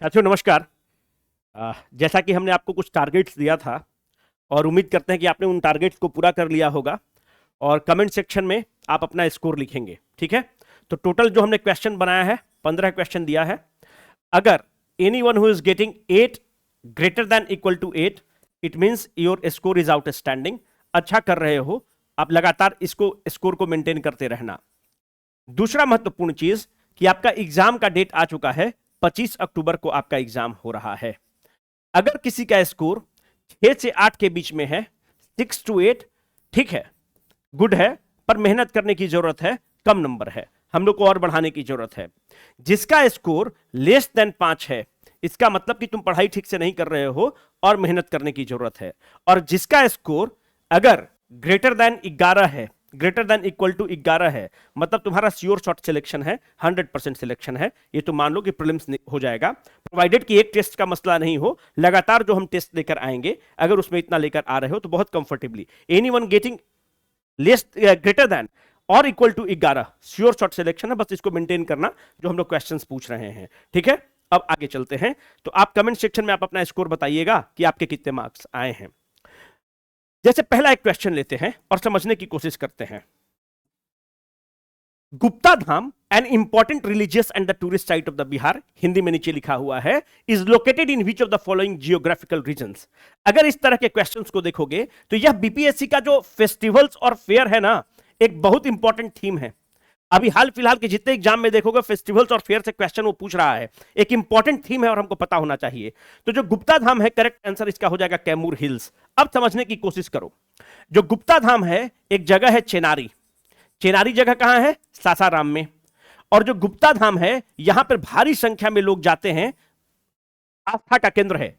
साथियों नमस्कार। जैसा कि हमने आपको कुछ टारगेट्स दिया था और उम्मीद करते हैं कि आपने उन टारगेट्स को पूरा कर लिया होगा और कमेंट सेक्शन में आप अपना स्कोर लिखेंगे। ठीक है, तो टोटल जो हमने क्वेश्चन बनाया है 15 क्वेश्चन दिया है। अगर anyone who is getting 8 greater than equal to 8 it means your score is outstanding. अच्छा कर रहे हो आप, लगातार इसको स्कोर को मेंटेन करते रहना। दूसरा महत्वपूर्ण चीज कि आपका एग्जाम का डेट आ चुका है, 25 अक्टूबर को आपका एग्जाम हो रहा है। अगर किसी का स्कोर 6 से 8 के बीच में है, 6 to 8 ठीक है, गुड है, पर मेहनत करने की जरूरत है, कम नंबर है, हम लोग को और बढ़ाने की जरूरत है। जिसका स्कोर लेस देन 5 है, इसका मतलब कि तुम पढ़ाई ठीक से नहीं कर रहे हो और मेहनत करने की जरूरत है। और जिसका स्कोर अगर ग्रेटर देन 11 है, ग्रेटर देन इक्वल टू 11 है, मतलब तुम्हारा श्योर शॉट सिलेक्शन है, 100% सिलेक्शन है। ये तो मान लो कि प्रीलिम्स हो जाएगा, प्रोवाइडेड कि एक टेस्ट का मसला नहीं हो। लगातार जो हम टेस्ट लेकर आएंगे, अगर उसमें इतना लेकर आ रहे हो तो बहुत comfortably anyone getting less greater than or equal to 11 sure shot selection है। बस इसको मेंटेन करना जो हम लोग क्वेश्चंस पूछ रहे हैं। ठीक है, अब आगे चलते हैं। तो आप कमेंट सेक्शन में आप अपना स्कोर बताइएगा कि आपके कितने मार्क्स आए हैं। जैसे पहला एक क्वेश्चन लेते हैं और समझने की कोशिश करते हैं। Gupta Dham an important religious and the tourist site of the Bihar, Hindi में नीचे लिखा हुआ है, is located in which of the following geographical regions. अगर इस तरह के क्वेश्चंस को देखोगे तो यह बीपीएससी का जो फेस्टिवल्स और फेयर है ना, एक बहुत इंपॉर्टेंट थीम है। अभी हाल फिलहाल के जितने एग्जाम में देखोगे फेस्टिवल्स और फेयर से क्वेश्चन वो पूछ रहा है, एक इंपॉर्टेंट थीम है और हमको पता होना चाहिए। तो जो गुप्ता धाम है, करेक्ट आंसर इसका हो जाएगा कैमूर हिल्स। अब समझने की कोशिश करो। जो गुप्ता धाम है एक जगह है चेनारी। चेनारी जगह कहां है? सासाराम में। और जो गुप्ता धाम है यहां पर भारी संख्या में लोग जाते हैं, आस्था का केंद्र है।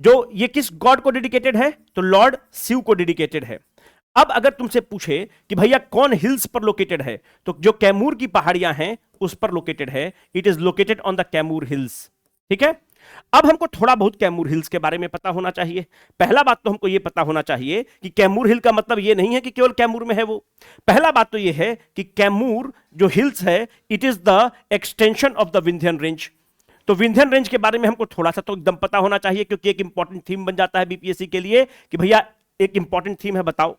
जो ये किस गॉड को डेडिकेटेड है? तो लॉर्ड शिव को डेडिकेटेड है। अब अगर तुमसे पूछे कि भैया कौन हिल्स पर लोकेटेड है, तो जो कैमूर की पहाड़ियां हैं उस पर लोकेटेड है। It is located on the Kaimur hills. ठीक है, अब हमको थोड़ा बहुत कैमूर हिल्स के बारे में पता होना चाहिए। पहला बात तो हमको यह पता होना चाहिए कि कैमूर हिल का मतलब यह नहीं है कि केवल कैमूर में है वो। पहला बात तो यह है कि कैमूर जो हिल्स है it is the extension of the Vindhyan range. तो विंध्यन रेंज के बारे में हमको थोड़ा सा तो एकदम पता होना चाहिए, क्योंकि एक इंपॉर्टेंट थीम बन जाता है बीपीएससी के लिए कि भैया एक इंपॉर्टेंट थीम है, बताओ।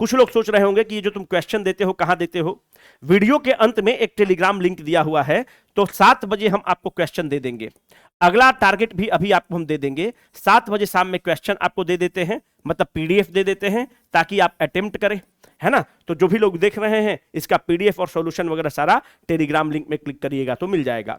कुछ लोग सोच रहे होंगे कि ये जो तुम क्वेश्चन देते हो कहां देते हो? वीडियो के अंत में एक टेलीग्राम लिंक दिया हुआ है, तो 7 बजे हम आपको क्वेश्चन दे देंगे। अगला टारगेट भी अभी आपको हम दे देंगे, 7 बजे शाम में क्वेश्चन आपको दे देते हैं, मतलब पीडीएफ दे देते हैं ताकि आप अटेम्प्ट करें, है ना। तो जो भी लोग देख रहे हैं इसका पीडीएफ और सॉल्यूशन वगैरह सारा टेलीग्राम लिंक में क्लिक करिएगा तो मिल जाएगा।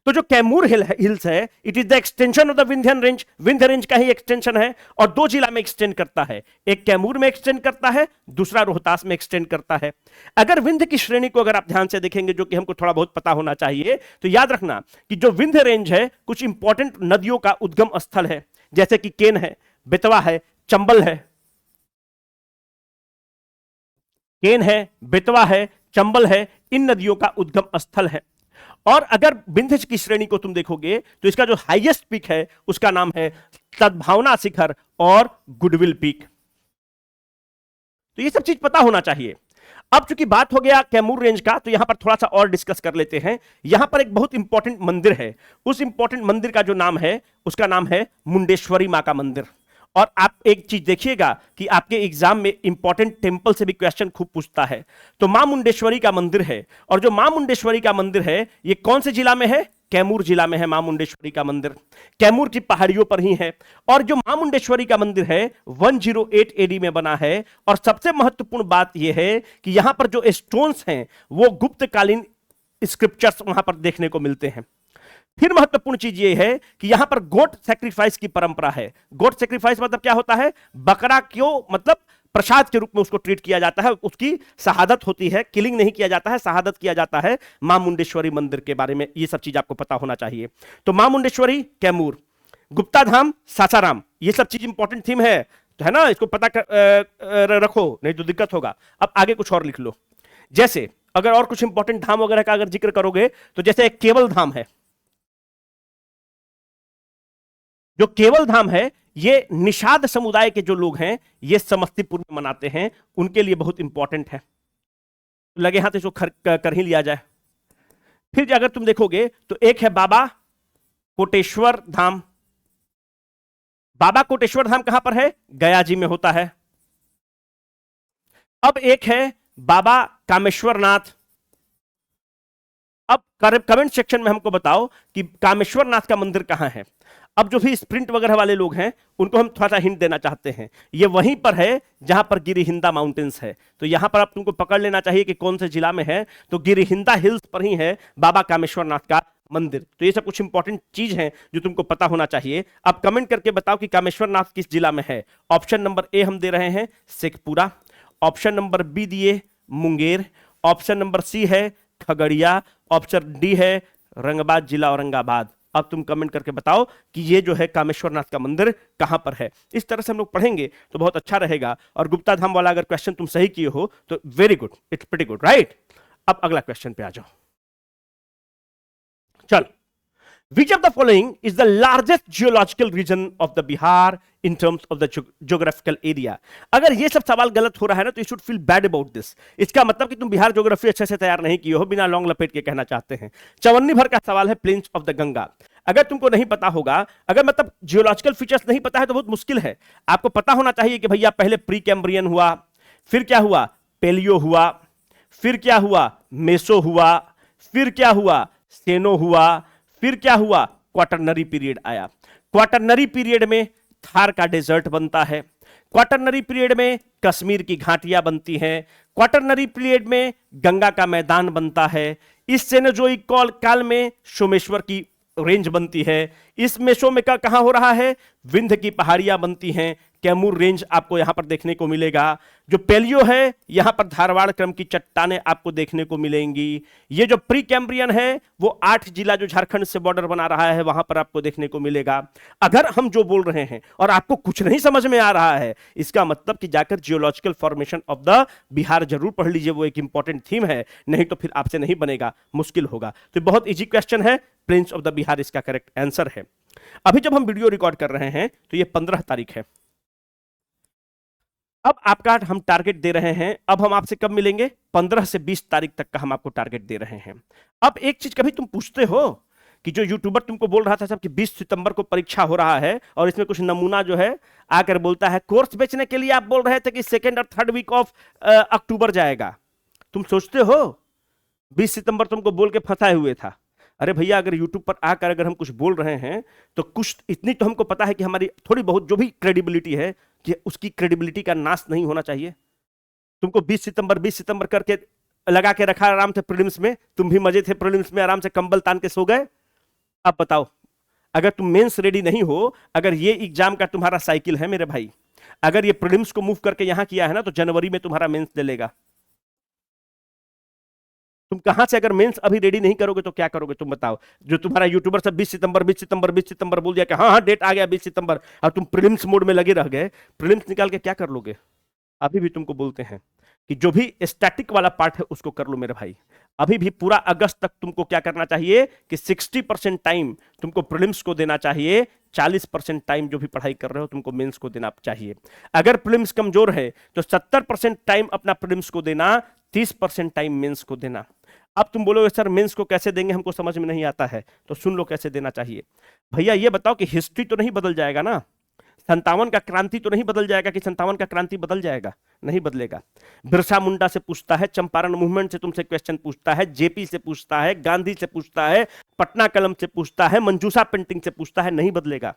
तो जो कैमूर हिल्स है it is the extension of the Vindhyan range. Vindhya range का ही एक्सटेंशन है और 2 जिला में एक्सटेंड करता है, एक कैमूर में एक्सटेंड करता है, दूसरा रोहतास में एक्सटेंड करता है। अगर विंध्य की श्रेणी को अगर आप ध्यान से देखेंगे, जो कि हमको थोड़ा बहुत पता होना चाहिए, तो याद रखना कि जो विंध्य रेंज है कुछ इंपॉर्टेंट नदियों का उद्गम स्थल है, जैसे कि केन है, बेतवा है, चंबल है। केन है, बेतवा है, चंबल है, इन नदियों का उद्गम स्थल है। और अगर विंध्य की श्रेणी को तुम देखोगे तो इसका जो हाईएस्ट पीक है उसका नाम है सद्भावना शिखर और गुडविल पीक। तो ये सब चीज पता होना चाहिए। अब चूंकि बात हो गया कैमूर रेंज का, तो यहां पर थोड़ा सा और डिस्कस कर लेते हैं। यहां पर एक बहुत इंपॉर्टेंट मंदिर है, उस इंपॉर्टेंट मंदिर का जो नाम है उसका नाम है मुंडेश्वरी मां का मंदिर। और आप एक चीज देखिएगा कि आपके एग्जाम में इंपॉर्टेंट टेंपल से भी क्वेश्चन खूब पूछता है। तो मां मुंडेश्वरी का मंदिर है, और जो मां मुंडेश्वरी का मंदिर है ये कौन से जिला में है? कैमूर जिला में है मां मुंडेश्वरी का मंदिर। कैमूर की पहाड़ियों पर ही है। और जो मां मुंडेश्वरी का मंदिर है 108 एडी में बना है। और सबसे महत्वपूर्ण बात यह है कि यहां पर जो स्टोन्स हैं वो गुप्तकालीन स्क्रिप्चर्स वहां पर देखने को मिलते हैं। फिर महत्वपूर्ण चीज यह है कि यहां पर गोट सैक्रिफाइस की परंपरा है। गोट सैक्रिफाइस मतलब क्या होता है? बकरा क्यों, मतलब प्रसाद के रूप में उसको ट्रीट किया जाता है, उसकी शहादत होती है, किलिंग नहीं किया जाता है, शहादत किया जाता है। मां मुंडेश्वरी मंदिर के बारे में ये सब चीज आपको पता होना चाहिए। तो मां मुंडेश्वरी कैमूर, गुप्ता धाम सासाराम, ये सब चीज इंपॉर्टेंट थीम है, तो है ना, इसको पता रखो नहीं तो दिक्कत होगा। अब आगे कुछ और लिख लो। जैसे अगर और कुछ इंपॉर्टेंट धाम वगैरह का अगर जिक्र करोगे तो जैसे एक केवल धाम है। जो केवल धाम है ये निषाद समुदाय के जो लोग हैं ये समस्तीपुर में मनाते हैं, उनके लिए बहुत इंपॉर्टेंट है। लगे हाथ इसको कर ही लिया जाए। फिर अगर तुम देखोगे तो एक है बाबा कोटेश्वर धाम। बाबा कोटेश्वर धाम कहां पर है? गया जी में होता है। अब एक है बाबा कामेश्वर नाथ। अब कमेंट सेक्शन में हमको बताओ कि कामेश्वर नाथ का मंदिर कहां है। अब जो भी स्प्रिंट वगैरह वाले लोग हैं उनको हम थोड़ा सा हिंट देना चाहते हैं। ये वहीं पर है जहां पर गिरिहिंदा माउंटेन्स है, तो यहां पर आप तुमको पकड़ लेना चाहिए कि कौन से जिला में है। तो गिरिहिंदा हिल्स पर ही है बाबा कामेश्वर नाथ का मंदिर। तो ये सब कुछ इंपॉर्टेंट चीज है जो तुमको पता होना चाहिए। अब कमेंट करके बताओ कि कामेश्वर नाथ किस जिला में है। ऑप्शन नंबर ए हम दे रहे हैं शेखपुरा, ऑप्शन नंबर बी दिए मुंगेर, ऑप्शन नंबर सी है खगड़िया, ऑप्शन डी है रंगबाद जिला औरंगाबाद। अब तुम कमेंट करके बताओ कि ये जो है कामेश्वर नाथ का मंदिर कहां पर है। इस तरह से हम लोग पढ़ेंगे तो बहुत अच्छा रहेगा। और गुप्ता धाम वाला अगर क्वेश्चन तुम सही किए हो तो very good, it's pretty good, right. अब अगला क्वेश्चन पे आ जाओ। चल, which of the following is the largest geological region of the Bihar in terms of the geographical area? अगर ये सब सवाल गलत हो रहा है ना तो you should feel bad about this। इसका मतलब कि तुम बिहार ज्योग्राफी अच्छे से तैयार नहीं किए हो, बिना लॉन्ग लपेट के कहना चाहते हैं। चवन्नी भर का सवाल है प्लेन्स ऑफ द गंगा। अगर तुमको नहीं पता होगा, अगर मतलब जियोलॉजिकल फीचर्स नहीं पता है तो बहुत मुश्किल है। आपको पता होना चाहिए कि भैया पहले प्री कैम्ब्रियन हुआ, फिर क्या हुआ पेलियो हुआ, फिर क्या हुआ मेसो हुआ, फिर क्या हुआ सेनो हुआ, फिर क्या हुआ क्वाटरनरी पीरियड आया। क्वाटरनरी पीरियड में थार का डेजर्ट बनता है, क्वाटरनरी पीरियड में कश्मीर की घाटियां बनती हैं, क्वाटरनरी पीरियड में गंगा का मैदान बनता है, इस सेनोजोइक काल में सोमेश्वर की रेंज बनती है, इस मेसो में कहां हो रहा है विंध्य की पहाड़ियां बनती हैं, कैमूर रेंज आपको यहां पर देखने को मिलेगा। जो पेलियो है यहां पर धारवाड़ क्रम की चट्टानें आपको देखने को मिलेंगी। ये जो प्री कैम्ब्रियन है वो 8 जिला जो झारखंड से बॉर्डर बना रहा है वहां पर आपको देखने को मिलेगा। अगर हम जो बोल रहे हैं और आपको कुछ नहीं समझ में आ रहा है, इसका मतलब कि जाकर geological formation of the Bihar जरूर पढ़ लीजिए, वो एक इंपॉर्टेंट थीम है, नहीं तो फिर आपसे नहीं बनेगा, मुश्किल होगा। तो बहुत इजी क्वेश्चन है, प्लेन्स ऑफ द बिहार इसका करेक्ट आंसर है। अभी जब हम वीडियो रिकॉर्ड कर रहे हैं तो ये 15 तारीख है। अब आपका हम टारगेट दे रहे हैं, अब हम आपसे कब मिलेंगे 15 से 20 तारीख तक का हम आपको टारगेट दे रहे हैं। अब एक चीज कभी तुम पूछते हो कि जो यूट्यूबर तुमको बोल रहा था साहब कि 20 सितंबर को परीक्षा हो रहा है और इसमें कुछ नमूना जो है आकर बोलता है कोर्स बेचने के लिए आप बोल रहे थे कि 2nd और 3rd वीक ऑफ अक्टूबर जाएगा, तुम सोचते हो 20 सितंबर तुमको बोल के फंसाए हुए था। अरे भैया अगर YouTube पर आकर अगर हम कुछ बोल रहे हैं तो कुछ इतनी तो हमको पता है कि हमारी थोड़ी बहुत जो भी क्रेडिबिलिटी है कि उसकी क्रेडिबिलिटी का नाश नहीं होना चाहिए। तुमको 20 सितंबर करके लगा के रखा आराम से प्रीलिम्स में, तुम भी मजे थे प्रीलिम्स में, आराम से कंबल तान के सो गए। अब बताओ अगर तुम मेंस रेडी नहीं हो, अगर ये एग्जाम का तुम्हारा साइकिल है मेरे भाई, अगर ये प्रीलिम्स को मूव करके यहां किया है ना तो जनवरी में तुम्हारा मेंस ले लेगा। तुम कहां से अगर मेंस अभी रेडी नहीं करोगे तो क्या करोगे तुम बताओ। जो तुम्हारा यूट्यूबर सब 20 सितंबर बोल दिया कि हाँ डेट आ गया 20 सितंबर, और तुम प्रीलिम्स मोड में लगे रह गए, प्रीलिम्स निकाल के क्या कर लोगे। अभी भी तुमको बोलते हैं कि जो भी स्टैटिक वाला पार्ट है उसको कर लो मेरे भाई। अभी भी पूरा अगस्त तक तुमको क्या करना चाहिए कि 60% टाइम तुमको प्रीलिम्स को देना चाहिए, 40% टाइम जो भी पढ़ाई कर रहे हो तुमको मेंस को देना चाहिए। अगर प्रीलिम्स कमजोर है तो 70% टाइम अपना प्रीलिम्स को देना, 30% टाइम मेंस को देना। अब तुम बोलोगे सर मेंस को कैसे देंगे, हमको समझ में नहीं आता है, तो सुन लो कैसे देना चाहिए। भैया ये बताओ कि हिस्ट्री तो नहीं बदल जाएगा ना, 57 का क्रांति तो नहीं बदल जाएगा कि 57 का क्रांति बदल जाएगा, नहीं बदलेगा। बिरसा मुंडा से पूछता है, चंपारण मूवमेंट से तुमसे क्वेश्चन पूछता है, जेपी से पूछता है, गांधी से पूछता है, पटना कलम से पूछता है, मंजूषा पेंटिंग से पूछता है, नहीं बदलेगा।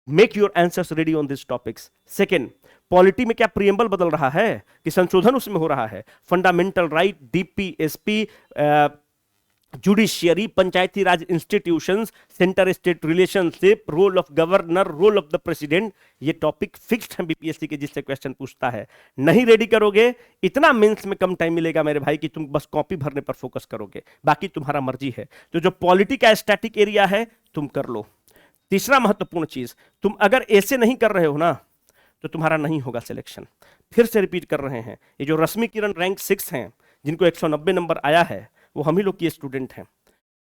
Make your answers ready on this topics. Second, polity में क्या प्रियम्बल बदल रहा है कि संशोधन उसमें हो रहा है। Fundamental right, DPSP, judiciary, panchayati raj institutions, centre state relationship, role of governor, role of the president, ये टॉपिक फिक्स्ड है बीपीएससी के, जिससे क्वेश्चन पूछता है। नहीं रेडी करोगे, इतना मेंस में कम टाइम मिलेगा मेरे भाई कि तुम बस कॉपी भरने पर फोकस करोगे, बाकी तुम्हारा मर्जी है। तो जो पॉलिटी का स्टैटिक एरिया है तुम कर लो। तीसरा महत्वपूर्ण चीज, तुम अगर ऐसे नहीं कर रहे हो ना तो तुम्हारा नहीं होगा सिलेक्शन। फिर से रिपीट कर रहे हैं, ये जो रश्मि किरण रैंक 6 हैं जिनको 190 नंबर आया है वो हम ही लोग की स्टूडेंट हैं।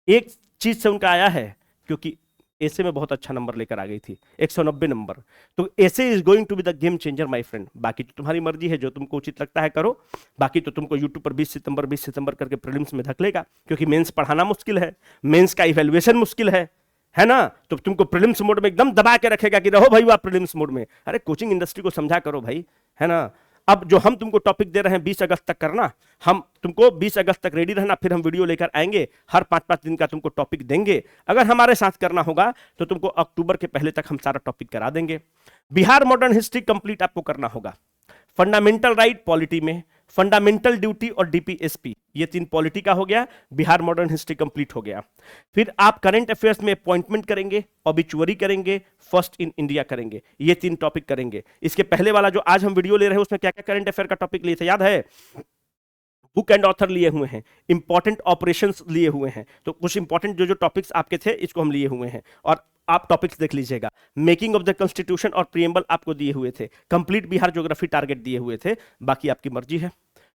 एक चीज से उनका आया है क्योंकि ऐसे में बहुत अच्छा नंबर लेकर आ गई थी, 190 नंबर। तो ऐसे is going to be the game changer my friend. बाकी तो तुम्हारी मर्जी है, जो तुमको उचित लगता है करो। बाकी तो तुमको यूट्यूब पर 20 सितंबर करके प्रीलिम्स में धकेलेगा, क्योंकि मेंस पढ़ाना मुश्किल है, मेंस का इवैल्यूएशन मुश्किल है। है ना, तो तुमको प्रीलिम्स मोड में एकदम दबा के रखेगा कि रहो भाई आप प्रीलिम्स मोड में। अरे कोचिंग इंडस्ट्री को समझा करो भाई, है ना। अब जो हम तुमको टॉपिक दे रहे हैं 20 अगस्त तक करना, हम तुमको 20 अगस्त तक रेडी रहना, फिर हम वीडियो लेकर आएंगे, हर 5-5 दिन का तुमको टॉपिक देंगे। अगर हमारे साथ करना होगा तो तुमको अक्टूबर के पहले तक हम सारा टॉपिक करा देंगे। बिहार मॉडर्न हिस्ट्री कंप्लीट आपको करना होगा। फंडामेंटल राइट पॉलिटी में, फंडामेंटल ड्यूटी और डीपीएसपी, ये 3 पॉलिटी का हो गया। बिहार मॉडर्न हिस्ट्री कंप्लीट हो गया। फिर आप करंट अफेयर्स में अपॉइंटमेंट करेंगे, ऑबिचुअरी करेंगे, फर्स्ट इन इंडिया करेंगे, ये 3 टॉपिक करेंगे। इसके पहले वाला जो आज हम वीडियो ले रहे हैं उसमें क्या क्या करंट अफेयर का टॉपिक लिए थे याद है? बुक एंड ऑथर लिए हुए हैं, इंपॉर्टेंट ऑपरेशंस लिए हुए हैं, तो कुछ इंपॉर्टेंट जो जो टॉपिक्स आपके थे इसको हम लिए हुए हैं। और आप टॉपिक्स देख लीजिएगा। मेकिंग ऑफ द कॉन्स्टिट्यूशन और प्रिएम्बल आपको दिए हुए थे। कंप्लीट बिहार ज्योग्राफी टारगेट दिए हुए थे। बाकी आपकी मर्जी है,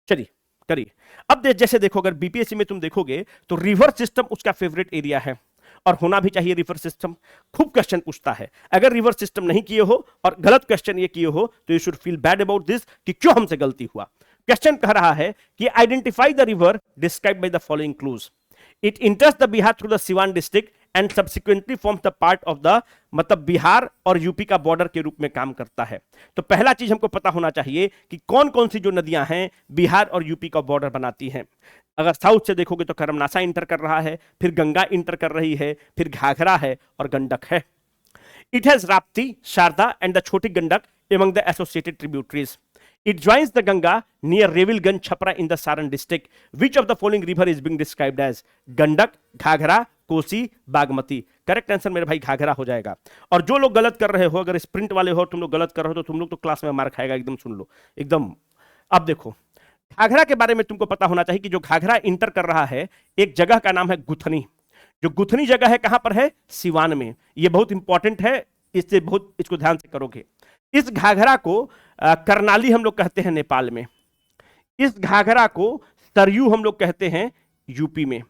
चलिए करिए। अब जैसे देखो, अगर बीपीएससी में तुम देखोगे तो रिवर सिस्टम उसका फेवरेट एरिया है, और होना भी चाहिए। रिवर सिस्टम खूब क्वेश्चन पूछता है। अगर रिवर सिस्टम नहीं किए हो और गलत क्वेश्चन ये किए हो तो you should feel bad about this, कि क्यों हमसे गलती हुआ। क्वेश्चन कह रहा है कि identify the river describe by the following clues. It इंटर्स the Bihar through the Siwan district and subsequently forms the part of the, मतलब बिहार और यूपी का बॉर्डर के रूप में काम करता है। तो पहला चीज हमको पता होना चाहिए कि कौन कौन सी जो नदियां हैं बिहार और यूपी का बॉर्डर बनाती हैं। अगर साउथ से देखोगे तो करमनासा इंटर कर रहा है, फिर गंगा इंटर कर रही है, फिर घाघरा है और गंडक है। It has Rapti, Sharda and the Chhoti Gandak among the associated tributaries. It joins the Ganga near Revilganj, Chhapra in the Saran district. Which of the following river is being described as Gandak, Ghaghra, Kosi, Bagmati? Correct answer मेरे भाई घाघरा हो जाएगा। और जो लोग गलत कर रहे हो, अगर स्प्रिंट वाले हो तुम लोग गलत कर रहे हो तो तुम लोग तो क्लास में मार खाएगा, एकदम सुन लो एकदम। अब देखो, घाघरा के बारे में तुमको पता होना चाहिए कि जो घाघरा इंटर कर रहा है एक जगह का नाम है गुथनी। जो गुथनी जगह है कहां पर है? सिवान में। ये बहुत इंपॉर्टेंट है, इससे बहुत इसको ध्यान से करोगे। इस घाघरा को करनाली हम लोग कहते हैं नेपाल में। इस घाघरा को सरयू हम लोग कहते हैं यूपी में।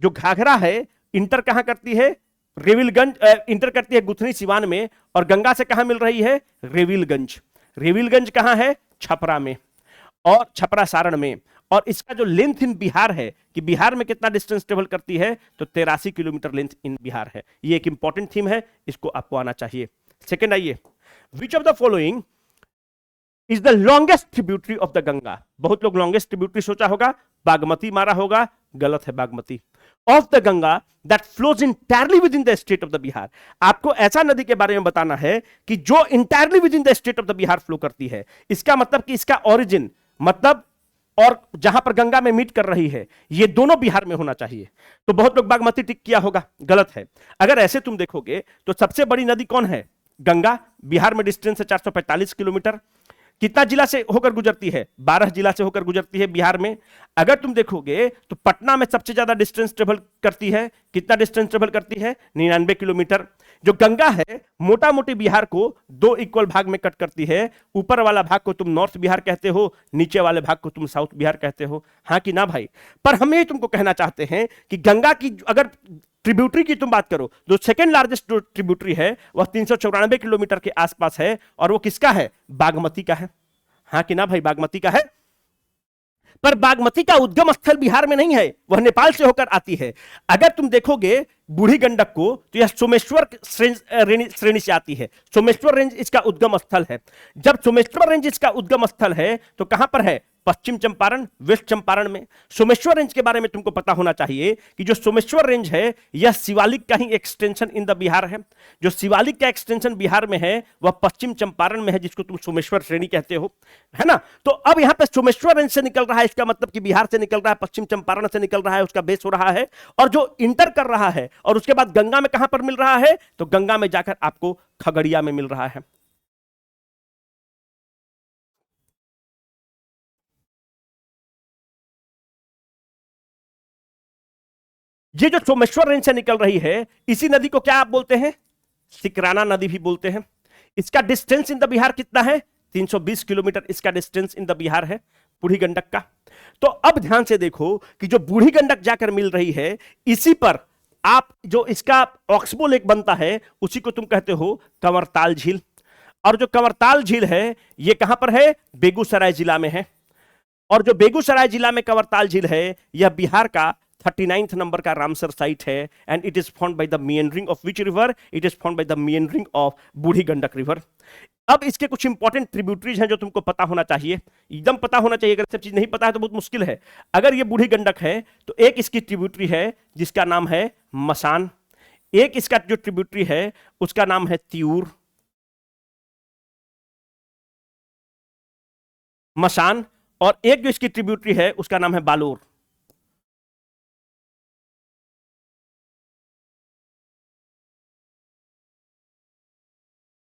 जो घाघरा है इंटर कहां करती है? रेविलगंज इंटर करती है गुथनी सिवान में, और गंगा से कहां मिल रही है? रेविलगंज। रेविलगंज कहां है? छपरा में, और छपरा सारण में। और इसका जो लेंथ इन बिहार है कि बिहार में कितना डिस्टेंस ट्रेवल करती है, तो 83 किलोमीटर लेंथ इन बिहार है। ये एक इंपॉर्टेंट थीम है, इसको आपको आना चाहिए। सेकेंड आइए, विच of the following is the longest tributary of the Ganga? बहुत लोग लॉन्गेस्ट ट्रिब्यूटरी सोचा होगा, बागमती मारा होगा, गलत है Bagmati. Of the Ganga that flows entirely with in the state of the Bihar. आपको ऐसा नदी के बारे में बताना है कि जो entirely with in the state of the Bihar flow करती है। इसका मतलब कि इसका ओरिजिन, मतलब और जहां पर गंगा में मीट कर रही है, ये दोनों बिहार में होना चाहिए। तो बहुत लोग बागमती टिक किया होगा, गलत है। अगर ऐसे तुम देखोगे तो सबसे बड़ी नदी कौन है? गंगा। बिहार में डिस्टेंस है 445 किलोमीटर। कितना जिला से होकर गुजरती है? 12 जिला से होकर गुजरती है बिहार में। अगर तुम देखोगे तो पटना में सबसे ज्यादा डिस्टेंस ट्रेवल करती है। कितना डिस्टेंस ट्रेवल करती है? 99 किलोमीटर। जो गंगा है मोटा मोटी बिहार को 2 इक्वल भाग में कट करती है। ऊपर वाला भाग को तुम नॉर्थ बिहार कहते हो, नीचे वाले भाग को तुम साउथ बिहार कहते हो। हाँ कि ना भाई? पर हम ये तुमको कहना चाहते हैं कि गंगा की अगर ट्रिब्यूटरी की तुम बात करो, जो सेकेंड लार्जेस्ट ट्रिब्यूटरी है वह 394 किलोमीटर के आसपास है, और वो किसका है? बागमती का है। हाँ कि ना भाई? बागमती का है। पर बागमती का उद्गम स्थल बिहार में नहीं है, वह नेपाल से होकर आती है। अगर तुम देखोगे बूढ़ी गंडक को तो यह सोमेश्वर श्रेणी से आती है। सोमेश्वर रेंज इसका उद्गम स्थल है। जब सोमेश्वर रेंज इसका उद्गम स्थल है तो कहां पर है? पश्चिम चंपारण, वेस्ट चंपारण में। सोमेश्वर रेंज के बारे में तुमको पता होना चाहिए कि जो सोमेश्वर रेंज है यह शिवालिक का ही एक्सटेंशन इन द बिहार है। जो शिवालिक का एक्सटेंशन बिहार में है वह पश्चिम चंपारण में है, जिसको तुम सोमेश्वर श्रेणी कहते हो, है ना। तो अब यहां पे सोमेश्वर रेंज से निकल रहा है, इसका मतलब कि बिहार से निकल रहा है, पश्चिम चंपारण से निकल रहा है, उसका बेस हो रहा है। और जो इंटर कर रहा है और उसके बाद गंगा में कहां पर मिल रहा है? तो गंगा में जाकर आपको खगड़िया में मिल रहा है। ये जो सोमेश्वर रेंज से निकल रही है इसी नदी को क्या आप बोलते हैं? सिकराना नदी भी बोलते हैं। इसका डिस्टेंस इन द बिहार कितना है? 320 किलोमीटर इसका डिस्टेंस इन द बिहार है, बूढ़ी गंडक का। तो अब ध्यान से देखो कि जो बूढ़ी गंडक जाकर मिल रही है, इसी पर आप जो इसका ऑक्सबो लेक बनता है उसी को तुम कहते हो कंवरताल झील। और जो कंवरताल झील है ये कहां पर है? बेगूसराय जिला में है। और जो बेगूसराय जिला में कंवरताल झील है यह बिहार का 39th नंबर का रामसर साइट है and it is found by the meandering of which river? It is found by the meandering of Budhi Gandak river. अब इसके कुछ इंपॉर्टेंट ट्रिब्यूटरीज हैं जो तुमको पता होना चाहिए, एकदम पता होना चाहिए। अगर सब चीज नहीं पता है तो बहुत मुश्किल है। अगर ये बूढ़ी गंडक है तो एक इसकी ट्रिब्यूटरी है जिसका नाम है मसान, एक इसका जो ट्रिब्यूटरी है उसका नाम है तिऊर, मसान, और एक जो इसकी ट्रिब्यूटरी है उसका नाम है बालोर।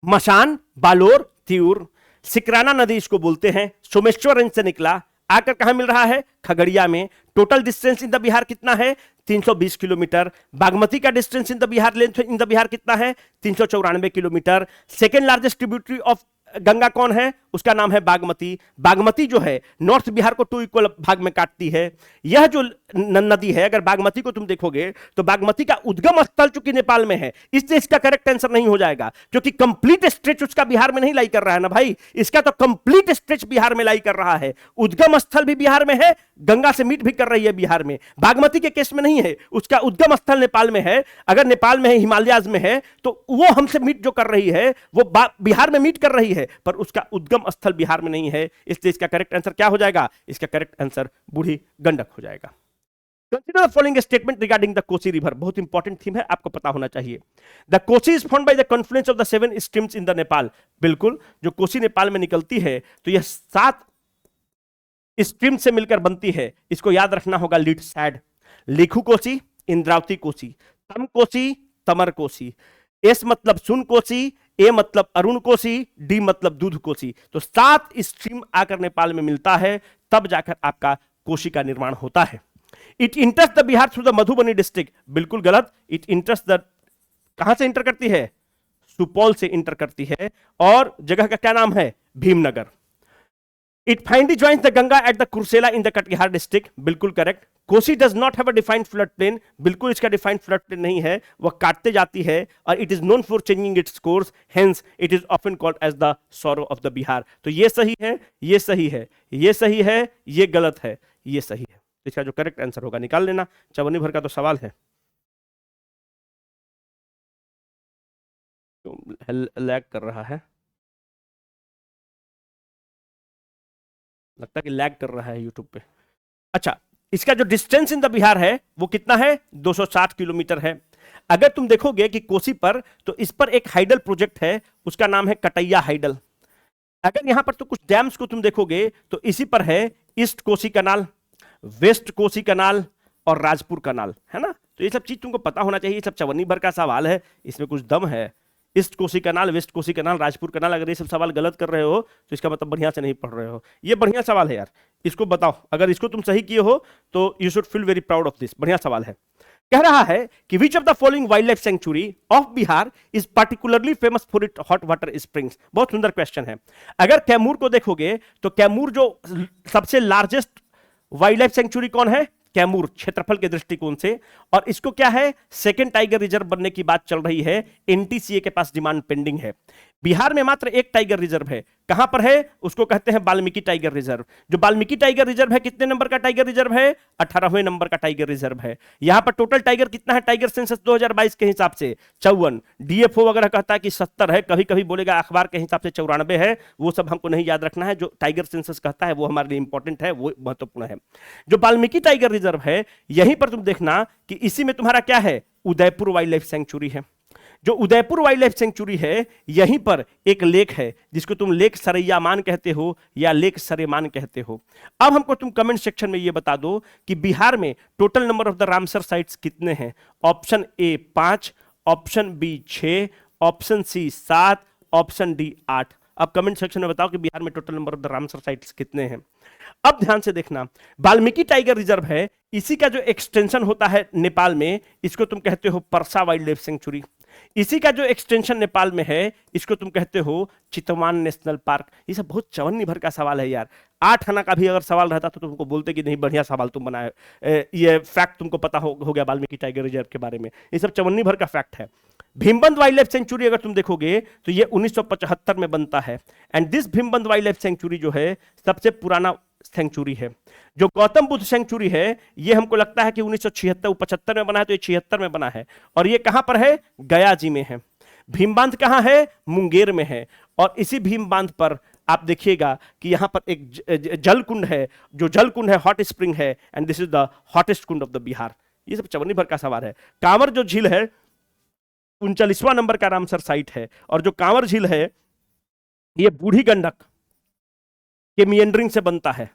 मसान, बालोर, तिऊर। सिकराना नदी इसको बोलते हैं। सोमेश्वर रेंज से निकला, आकर कहां मिल रहा है? खगड़िया में। Total distance in the Bihar कितना है? 320 किलोमीटर। बागमती का distance in the Bihar length in the Bihar कितना है? 394 kilometre. Second largest tributary of Ganga कौन है? उसका नाम है बागमती। बागमती जो है नॉर्थ बिहार को 2 इक्वल भाग में काटती है। यह जो नदी है, अगर बागमती को तुम देखोगे तो बागमती का उद्गम स्थल चूंकि नेपाल में है, इसलिए इसका करेक्ट आंसर नहीं हो जाएगा, क्योंकि कंप्लीट स्ट्रेच उसका बिहार में नहीं लाई कर रहा है ना भाई। इसका तो कंप्लीट स्ट्रेच बिहार में लाई कर रहा है। उद्गम स्थल भी बिहार में है, गंगा से मीट भी कर रही है बिहार में। बागमती के केस में नहीं है, उसका उद्गम स्थल नेपाल में है। अगर नेपाल में है, हिमालयाज में है, तो वो हमसे मीट जो कर रही है वो बिहार में मीट कर रही है, पर उसका उद्गम स्थल बिहार में नहीं है। इसलिए इसका करेक्ट आंसर क्या हो जाएगा? इसका करेक्ट आंसर बूढ़ी गंडक हो जाएगा। Consider the following statement regarding the Kosi river. बहुत इंपॉर्टेंट थीम है, आपको पता होना चाहिए। The Kosi is found by the Confluence of the 7 streams in the Nepal. बिल्कुल, जो कोसी नेपाल में निकलती है तो यह 7 स्ट्रीम से मिलकर बनती है। इसको याद रखना होगा। लीड सैड, लेखु कोसी, इंद्रावती कोसी, तम कोसी, तमर कोसी। एस मतलब सुन कोसी, ए मतलब अरुण कोसी, डी मतलब दूध कोसी। तो 7 स्ट्रीम आकर नेपाल में मिलता है, तब जाकर आपका कोसी का निर्माण होता है। It इंटर्स the Bihar through the Madhubani district. बिल्कुल गलत। इट इंटर्स द, कहां से इंटर करती है? सुपौल से इंटर करती है, और जगह का क्या नाम है? Bhimnagar. It finally joins the Ganga at the Kursela in the Katihar district. बिल्कुल correct. Kosi does not have a defined flood plain. बिल्कुल इसका डिफाइंड फ्लड प्लेन नहीं है, वह काटते जाती है, और it is known for changing its course, hence it is often called as the sorrow of the Bihar. तो ये सही है, ये सही है, ये सही है, ये गलत है, ये सही है। इसका जो करेक्ट आंसर होगा निकाल लेना। चवन्नी भर का तो सवाल है। लैग कर रहा है, लगता है कि लैग कर रहा है यूट्यूब पे। अच्छा, इसका जो डिस्टेंस इन द बिहार है वो कितना है? 260 किलोमीटर है। अगर तुम देखोगे कि कोसी पर, तो इस पर एक हाइडल प्रोजेक्ट है, उसका नाम है कटैया हाइडल। अगर यहां पर तो कुछ डैम्स को तुम देखोगे तो इसी पर है ईस्ट कोसी कनाल, वेस्ट कोसी कनाल और राजपुर कनाल, है ना। तो ये सब चीज तुमको पता होना चाहिए। ये सब चवन्नी भर का सवाल है, इसमें कुछ दम है। ईस्ट कोसी कनाल, वेस्ट कोसी कनाल, राजपुर कनाल, अगर ये सब सवाल गलत कर रहे हो तो इसका मतलब बढ़िया से नहीं पढ़ रहे हो। ये बढ़िया सवाल है यार, इसको बताओ। अगर इसको तुम सही किए हो तो you should feel very proud of this. बढ़िया सवाल है। कह रहा है कि विच of the following wild life sanctuary of Bihar is particularly famous for it hot water springs. बहुत सुंदर क्वेश्चन है। अगर कैमूर को देखोगे तो कैमूर जो सबसे लार्जेस्ट वाइल्ड लाइफ सेंचुरी कौन है? कैमूर, क्षेत्रफल के दृष्टिकोण से। और इसको क्या है? सेकेंड टाइगर रिजर्व बनने की बात चल रही है। एनटीसीए के पास डिमांड पेंडिंग है। बिहार में मात्र एक टाइगर रिजर्व है। कहां पर है? उसको कहते हैं वाल्मीकि टाइगर रिजर्व। जो वाल्मीकि टाइगर रिजर्व है, कितने नंबर का टाइगर रिजर्व है? 18वें नंबर का टाइगर रिजर्व है। यहां पर टोटल टाइगर कितना है? टाइगर सेंसस 2022 के हिसाब से 54। डीएफओ वगैरह कहता है कि 70 है, कभी कभी बोलेगा अखबार के हिसाब से 94 है। वो सब हमको नहीं याद रखना है। जो टाइगर सेंसस कहता है वो हमारे लिए इंपॉर्टेंट है, वो महत्वपूर्ण है। जो वाल्मीकि टाइगर रिजर्व है, यहीं पर तुम देखना कि इसी में तुम्हारा क्या है? उदयपुर वाइल्ड लाइफ सेंचुरी है। जो उदयपुर वाइल्ड लाइफ सेंचुरी है, यहीं पर एक लेक है जिसको तुम लेक सरैयामान कहते हो या लेक सरेमान कहते हो। अब हमको तुम कमेंट सेक्शन में ये बता दो कि बिहार में total number of the Ramsar sites कितने हैं? Option A 5, option B 6, option C 7, option D 8। अब कमेंट सेक्शन में बताओ कि बिहार में total number of the Ramsar sites कितने हैं। अब ध्यान से देखना, वाल्मीकि टाइगर रिजर्व है, इसी का जो एक्सटेंशन होता है नेपाल में, इसको तुम कहते हो परसा वाइल्ड लाइफ सेंचुरी। इसी का जो एक्सटेंशन नेपाल में है, इसको तुम कहते हो चितवान नेशनल पार्क। ये सब बहुत चवन्नी भर का सवाल है यार। 8 आना का भी अगर सवाल रहता तो तुमको बोलते कि नहीं बढ़िया सवाल तुम बनाए, ये फैक्ट तुमको पता हो गया वाल्मीकि टाइगर रिजर्व के बारे में। ये सब चवन्नी भर का फैक्ट है। भीमबंद वाइल्ड लाइफ सेंचुरी अगर तुम देखोगे तो ये 1975 में बनता है। And this Bhimbandh wildlife sanctuary जो है सबसे पुराना सेंचुरी है। जो गौतम बुद्ध सेंचुरी है ये हमको लगता है कि 1976 75 में बना है, तो ये 76 में बना है। और ये कहां पर है? गया जी में है। भीम बांध कहां है? मुंगेर में है। और इसी भीम बांध पर आप देखिएगा कि यहां पर एक जल कुंड है, जो जल कुंड है हॉट स्प्रिंग है, and this is the hottest Kund of the Bihar. ये सब चवन्नी भर का सवाल है। कांवर जो झील है 39वां नंबर का रामसर साइट है, और जो कांवर झील है ये बूढ़ी गंडक के मियंडरिंग से बनता है।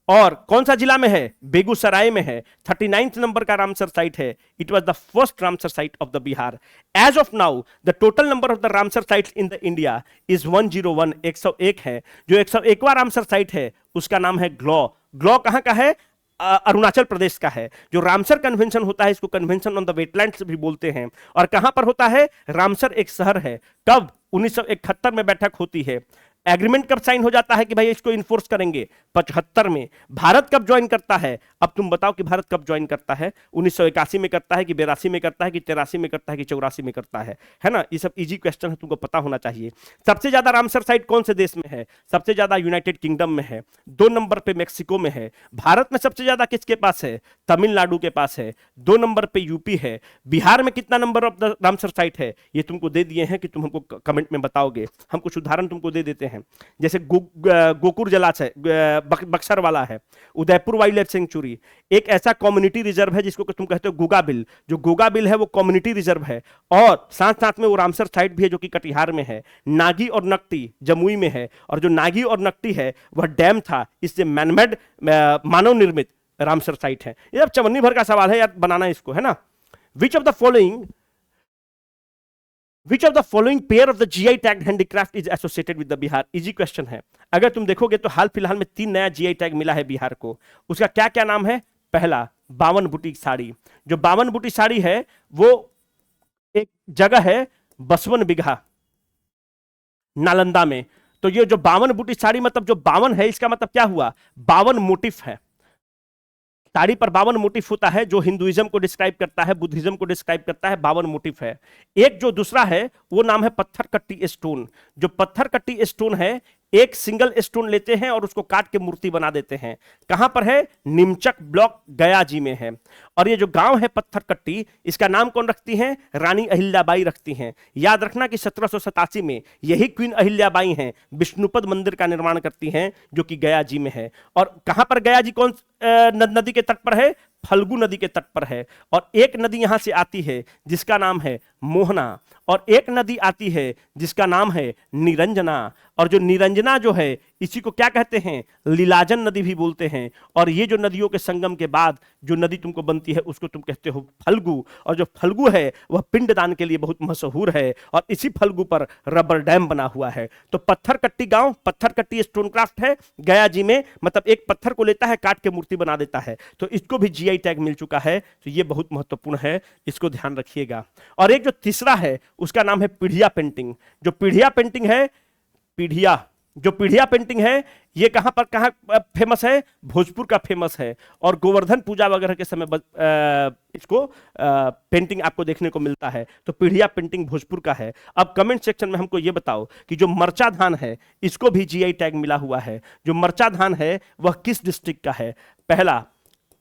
और कौन सा जिला में है? बेगूसराय में है। 39th नंबर का रामसर साइट है। It was the first Ramsar site of the Bihar. As of now the total number of the Ramsar sites in the India is 101, 101 है। जो 101वां रामसर साइट है उसका नाम है ग्लॉ। ग्लॉ कहां का है? अरुणाचल प्रदेश का है। जो रामसर कन्वेंशन होता है इसको कन्वेंशन ऑन द वेटलैंड्स भी बोलते हैं। और कहां पर होता है? रामसर एक शहर है। कब? 1971 में बैठक होती है। एग्रीमेंट कब साइन हो जाता है कि भाई इसको इन्फोर्स करेंगे? 75 में। भारत कब ज्वाइन करता है? अब तुम बताओ कि भारत कब ज्वाइन करता है? 1981 में करता है कि 82 में करता है कि 83 में करता है कि 84 में करता है ना? ये सब इजी क्वेश्चन है, तुमको पता होना चाहिए। सबसे ज्यादा रामसर साइट कौन से देश में है? सबसे ज्यादा यूनाइटेड किंगडम में है। 2 नंबर पे मेक्सिको में है। भारत में सबसे ज्यादा किसके पास है? तमिलनाडु के पास है। 2 नंबर पे यूपी है। बिहार में कितना number of the Ramsar site है? ये तुमको दे दिए हैं कि तुम हमको कमेंट में बताओगे। हम कुछ उदाहरण तुमको दे देते हैं। जैसे गोकुर जलाशय बक्सर वाला है। उदयपुर वाइल्ड लाइफ सेंचुरी एक ऐसा कम्युनिटी रिजर्व है जिसको तुम कहते हो गोगाबिल। जो गोगाबिल है वो कम्युनिटी रिजर्व है, और साथ साथ में वो रामसर साइट भी है जो कि कटिहार में है। नागी और नकटी जमुई में है, और जो नागी और नकटी है वह डैम था, इससे मैनमेड मानव निर्मित रामसर साइट है। ये अब चवन्नी भर का सवाल है यार, बनाना इसको, है ना? विच of the following Which of the following pair of the GI tagged handicraft is associated with the Bihar? Easy question है। अगर तुम देखोगे तो हाल फिलहाल में 3 नया GI टैग मिला है बिहार को। उसका क्या क्या नाम है? पहला 52 बूटी साड़ी। जो 52 बूटी साड़ी है वो एक जगह है बसवन बिघा नालंदा में। तो ये जो 52 बूटी साड़ी मतलब जो 52 है इसका मतलब क्या हुआ? 52 मोटिफ है। साड़ी पर 52 मोटिफ होता है जो हिंदुइज्म को डिस्क्राइब करता है, बुद्धिज्म को डिस्क्राइब करता है। 52 मोटिफ है। एक जो दूसरा है वो नाम है पत्थर कट्टी स्टोन। जो पत्थर कट्टी स्टोन है एक सिंगल स्टोन लेते हैं और उसको काट के मूर्ति बना देते हैं। कहां पर है? निमचक ब्लॉक गया जी में है। और ये जो गांव है पत्थर कट्टी, इसका नाम कौन रखती हैं? रानी अहिल्याबाई रखती हैं। याद रखना कि 1787 में यही क्वीन अहिल्याबाई हैं विष्णुपद मंदिर का निर्माण करती हैं जो कि गया जी में है। और कहां पर गया जी कौन नदी के तट पर है? फल्गु नदी के तट पर है। और एक नदी यहां से आती है जिसका नाम है मोहना, और एक नदी आती है जिसका नाम है निरंजना। और जो निरंजना जो है इसी को क्या कहते हैं? लीलाजन नदी भी बोलते हैं। और ये जो नदियों के संगम के बाद जो नदी तुमको बनती है उसको तुम कहते हो फल्गु। और जो फल्गु है वह पिंडदान के लिए बहुत मशहूर है, और इसी फल्गु पर रबर डैम बना हुआ है। तो पत्थर कट्टी गांव, पत्थर कट्टी स्टोन क्राफ्ट है गया जी में, मतलब एक पत्थर को लेता है काट के मूर्ति बना देता है। तो इसको भी GI टैग मिल चुका है। तो ये बहुत महत्वपूर्ण है, इसको ध्यान रखिएगा। और एक जो तीसरा है उसका नाम है पीढ़िया पेंटिंग। जो पीढ़िया पेंटिंग है, जो पीढ़िया पेंटिंग है ये कहां फेमस है? भोजपुर का फेमस है। और गोवर्धन पूजा वगैरह के समय इसको पेंटिंग आपको देखने को मिलता है। तो पीढ़िया पेंटिंग भोजपुर का है। अब कमेंट सेक्शन में हमको ये बताओ कि जो मरचा धान है इसको भी GI टैग मिला हुआ है। जो मरचा धान है वह किस डिस्ट्रिक्ट का है? पहला